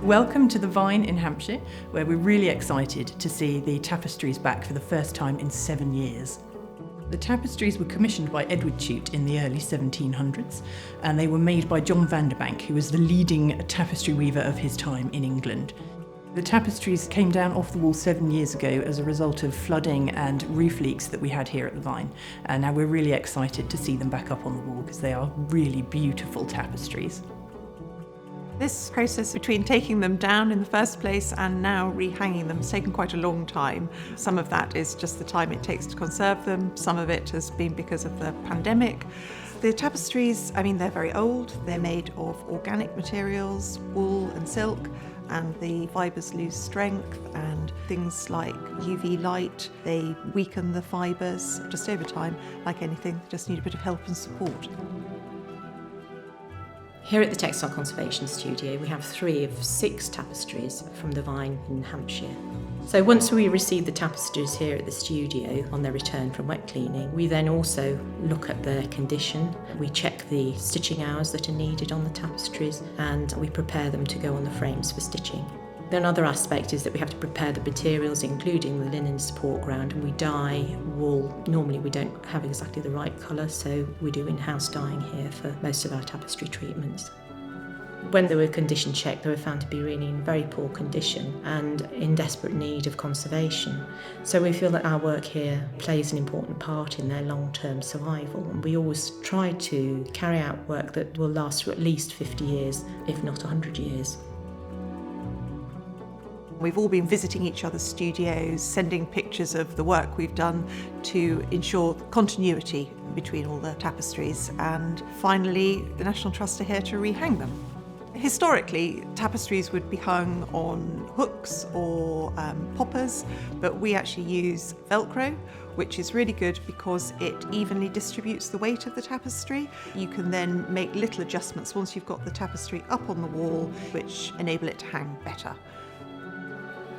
Welcome to the Vyne in Hampshire, where we're really excited to see the tapestries back for the first time in 7 years. The tapestries were commissioned by Edward Chute in the early 1700s, and they were made by John Vanderbank, who was the leading tapestry weaver of his time in England. The tapestries came down off the wall 7 years ago as a result of flooding and roof leaks that we had here at the Vyne, and now we're really excited to see them back up on the wall because they are really beautiful tapestries. This process between taking them down in the first place and now rehanging them has taken quite a long time. Some of that is just the time it takes to conserve them. Some of it has been because of the pandemic. The tapestries, they're very old. They're made of organic materials, wool and silk, and the fibres lose strength, and things like UV light, they weaken the fibres. Just over time, like anything, just need a bit of help and support. Here at the Textile Conservation Studio, we have 3 of 6 tapestries from the Vyne in Hampshire. So once we receive the tapestries here at the studio on their return from wet cleaning, we then also look at their condition. We check the stitching hours that are needed on the tapestries, and we prepare them to go on the frames for stitching. Then another aspect is that we have to prepare the materials, including the linen support ground, and we dye wool. Normally we don't have exactly the right colour, so we do in-house dyeing here for most of our tapestry treatments. When they were condition checked, they were found to be really in very poor condition and in desperate need of conservation. So we feel that our work here plays an important part in their long-term survival, and we always try to carry out work that will last for at least 50 years, if not 100 years. We've all been visiting each other's studios, sending pictures of the work we've done to ensure continuity between all the tapestries, and finally the National Trust are here to rehang them. Historically, tapestries would be hung on hooks or poppers, but we actually use Velcro, which is really good because it evenly distributes the weight of the tapestry. You can then make little adjustments once you've got the tapestry up on the wall, which enable it to hang better.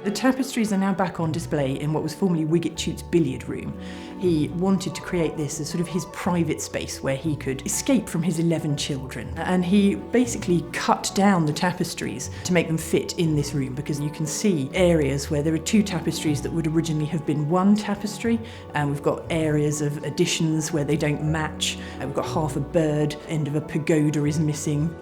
The tapestries are now back on display in what was formerly Wiget Chute's billiard room. He wanted to create this as sort of his private space where he could escape from his 11 children. And he basically cut down the tapestries to make them fit in this room, because you can see areas where there are 2 tapestries that would originally have been 1 tapestry, and we've got areas of additions where they don't match. We've got half a bird, end of a pagoda is missing.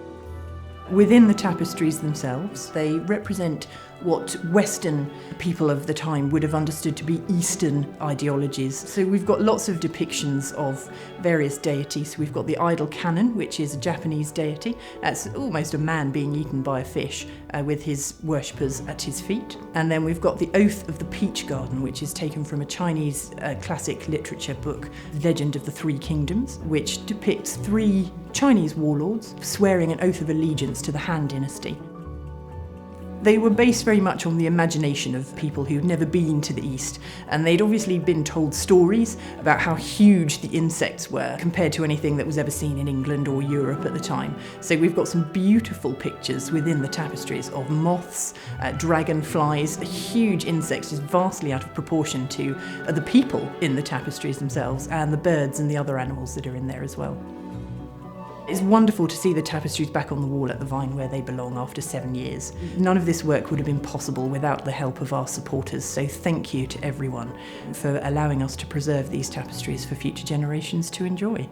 Within the tapestries themselves, they represent what Western people of the time would have understood to be Eastern ideologies. So we've got lots of depictions of various deities. We've got the idol cannon, which is a Japanese deity. That's almost a man being eaten by a fish with his worshippers at his feet. And then we've got the oath of the peach garden, which is taken from a Chinese classic literature book, Legend of the Three Kingdoms, which depicts 3 Chinese warlords swearing an oath of allegiance to the Han dynasty. They were based very much on the imagination of people who'd never been to the East, and they'd obviously been told stories about how huge the insects were compared to anything that was ever seen in England or Europe at the time. So we've got some beautiful pictures within the tapestries of moths, dragonflies, huge insects just vastly out of proportion to the people in the tapestries themselves, and the birds and the other animals that are in there as well. It's wonderful to see the tapestries back on the wall at the Vyne where they belong after 7 years. None of this work would have been possible without the help of our supporters, so thank you to everyone for allowing us to preserve these tapestries for future generations to enjoy.